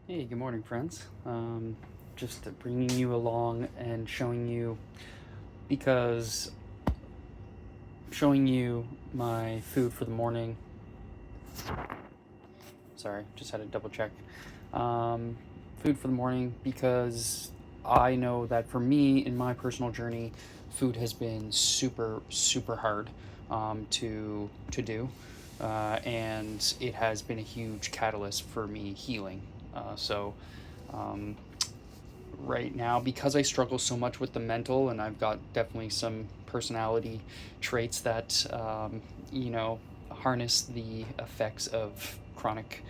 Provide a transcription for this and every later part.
Hey, good morning, friends. Just bringing you along and because showing you my food for the morning. Sorry, just had to double check. Um, Food for the morning because I know that for me in my personal journey, food has been super, super hard to do, and it has been a huge catalyst for me healing. So. Um, right now because I struggle so much with the mental, and I've got definitely some personality traits that harness the effects of chronic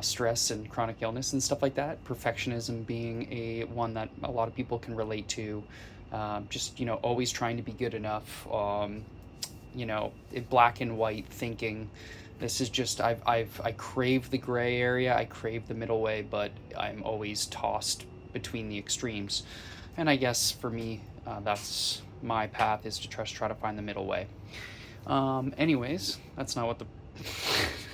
stress and chronic illness and stuff like that. Perfectionism being a one that a lot of people can relate to. Just always trying to be good enough. Black and white thinking. This is just I crave the gray area, I crave the middle way, but I'm always tossed between the extremes. And I guess for me, that's my path, is to try to find the middle way. Anyways, that's not what the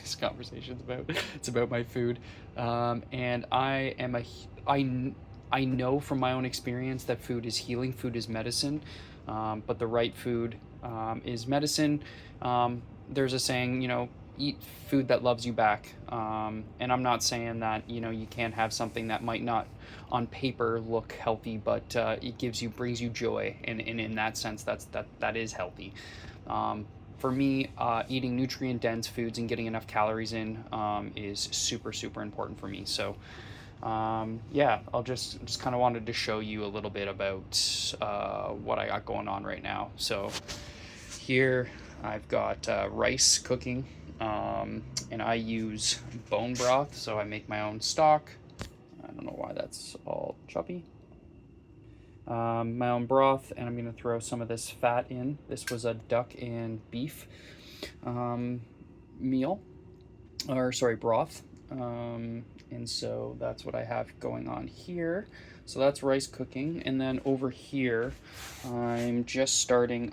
this conversation's about. It's about my food, and I know from my own experience that food is healing, food is medicine, but the right food is medicine. There's a saying, eat food that loves you back. And I'm not saying that you can't have something that might not on paper look healthy, but it brings you joy, and in that sense, that is healthy. For me, eating nutrient dense foods and getting enough calories in is super super important for me. So yeah, I'll just kind of wanted to show you a little bit about what I got going on right now. So here I've got rice cooking, and I use bone broth, so I make my own stock. I don't know why that's all choppy. My own broth, and I'm going to throw some of this fat in. This was a duck and beef um, meal, or sorry, broth. And so that's what I have going on here. So that's rice cooking, and then over here, I'm just starting.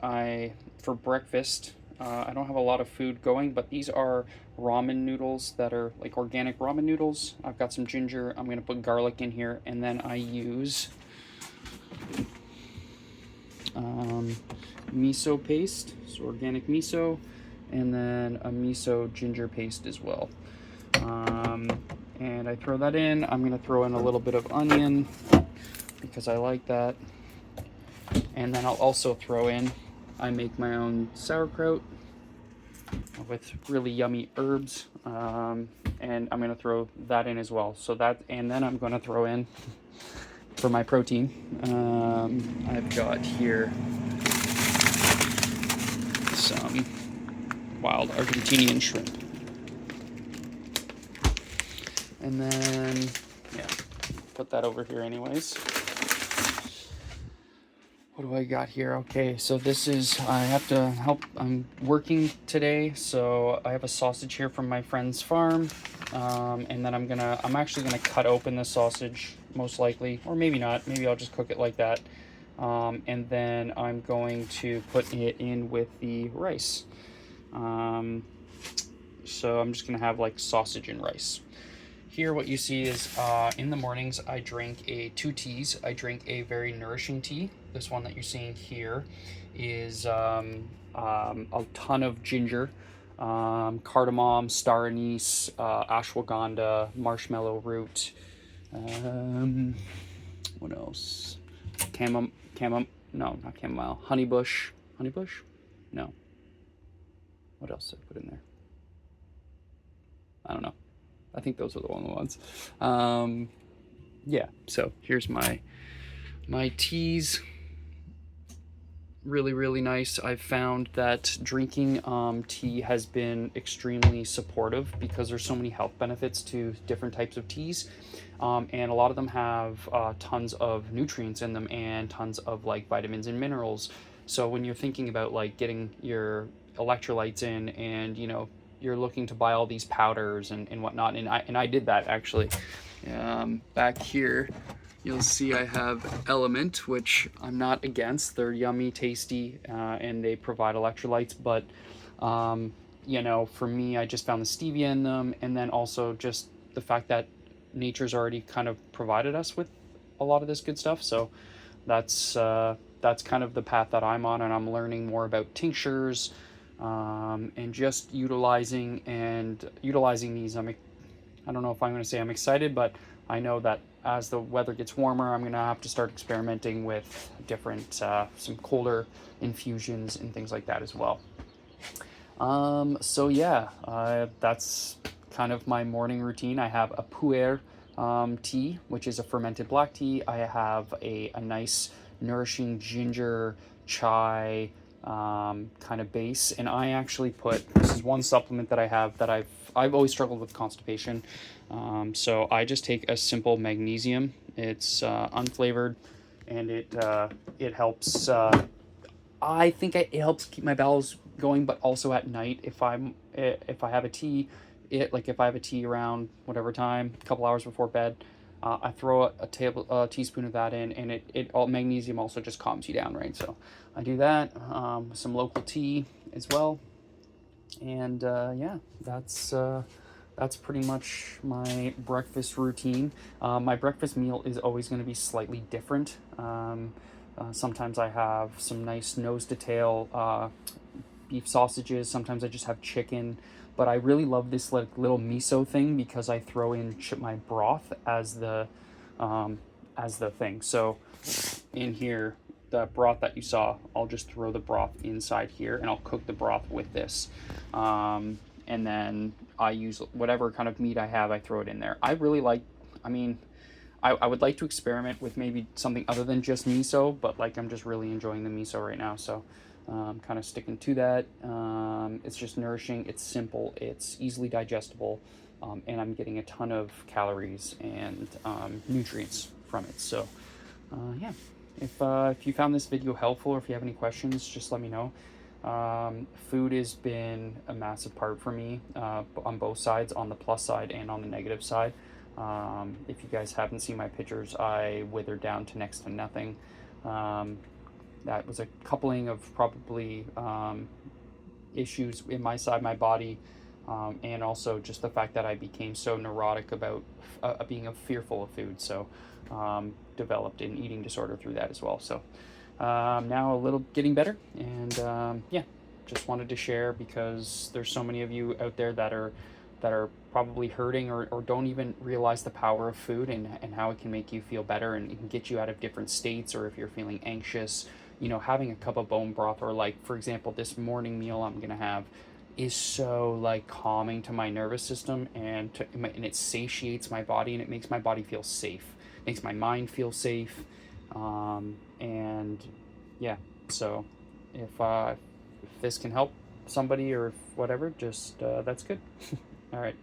For breakfast. I don't have a lot of food going, but these are ramen noodles that are like organic ramen noodles. I've got some ginger. I'm gonna put garlic in here, and then I use um, miso paste, so organic miso, and then a miso ginger paste as well. Um, and I throw that in. I'm going to throw in a little bit of onion because I like that. And then I'll also throw in, I make my own sauerkraut with really yummy herbs. And I'm going to throw that in as well. And then I'm going to throw in, for my protein, I've got here some wild Argentinian shrimp. And then, yeah, put that over here anyways. What do I got here? Okay, so I have to help, I'm working today, so I have a sausage here from my friend's farm. And then I'm actually gonna cut open the sausage, most likely, or maybe not, maybe I'll just cook it like that. And then I'm going to put it in with the rice. So I'm just gonna have like sausage and rice. Here, what you see is in the mornings, I drink two teas. I drink a very nourishing tea. This one that you're seeing here is a ton of ginger, cardamom, star anise, ashwagandha, marshmallow root. What else? No, not chamomile. Honeybush. Honeybush? No. What else did I put in there? I don't know. I think those are the only ones. Yeah, so here's my teas. Really, really nice. I've found that drinking tea has been extremely supportive because there's so many health benefits to different types of teas. And a lot of them have tons of nutrients in them and tons of like vitamins and minerals. So when you're thinking about like getting your electrolytes in, and you're looking to buy all these powders and whatnot, and I did that actually. Back here you'll see I have Element, which I'm not against. They're yummy, tasty, and they provide electrolytes. But for me, I just found the stevia in them, and then also just the fact that nature's already kind of provided us with a lot of this good stuff. So that's kind of the path that I'm on, and I'm learning more about tinctures, and just utilizing these. I don't know if I'm going to say I'm excited, but I know that as the weather gets warmer, I'm going to have to start experimenting with different, some colder infusions and things like that as well. So yeah, that's kind of my morning routine. I have a pu'er tea, which is a fermented black tea. I have a nice nourishing ginger chai kind of base, and I actually put, this is one supplement that I have that I've always struggled with constipation. So I just take a simple magnesium. It's unflavored, and it helps. I think it helps keep my bowels going, but also at night if I have a tea, if I have a tea around whatever time, a couple hours before bed, I throw a teaspoon of that in, and it all magnesium also just calms you down, right? So I do that. Some local tea as well, and yeah, that's pretty much my breakfast routine. My breakfast meal is always going to be slightly different. Sometimes I have some nice nose to tail beef sausages. Sometimes I just have chicken. But I really love this like little miso thing because I throw in my broth as the thing. So in here, the broth that you saw, I'll just throw the broth inside here, and I'll cook the broth with this. And then I use whatever kind of meat I have, I throw it in there. I really like, I mean, I would like to experiment with maybe something other than just miso, but like I'm just really enjoying the miso right now. So kind of sticking to that. It's just nourishing, it's simple, it's easily digestible, and I'm getting a ton of calories and nutrients from it. So yeah, if you found this video helpful, or if you have any questions, just let me know. Food has been a massive part for me on both sides, on the plus side and on the negative side. If you guys haven't seen my pictures, I withered down to next to nothing. That was a coupling of probably issues in my body, and also just the fact that I became so neurotic about being fearful of food. So developed an eating disorder through that as well. So now a little getting better, and yeah, just wanted to share because there's so many of you out there that are probably hurting, or don't even realize the power of food, and how it can make you feel better, and it can get you out of different states. Or if you're feeling anxious, having a cup of bone broth, or like, for example, this morning meal I'm gonna have is so like calming to my nervous system, and it satiates my body, and it makes my body feel safe, makes my mind feel safe. And yeah, so if this can help somebody or whatever, just that's good. All right.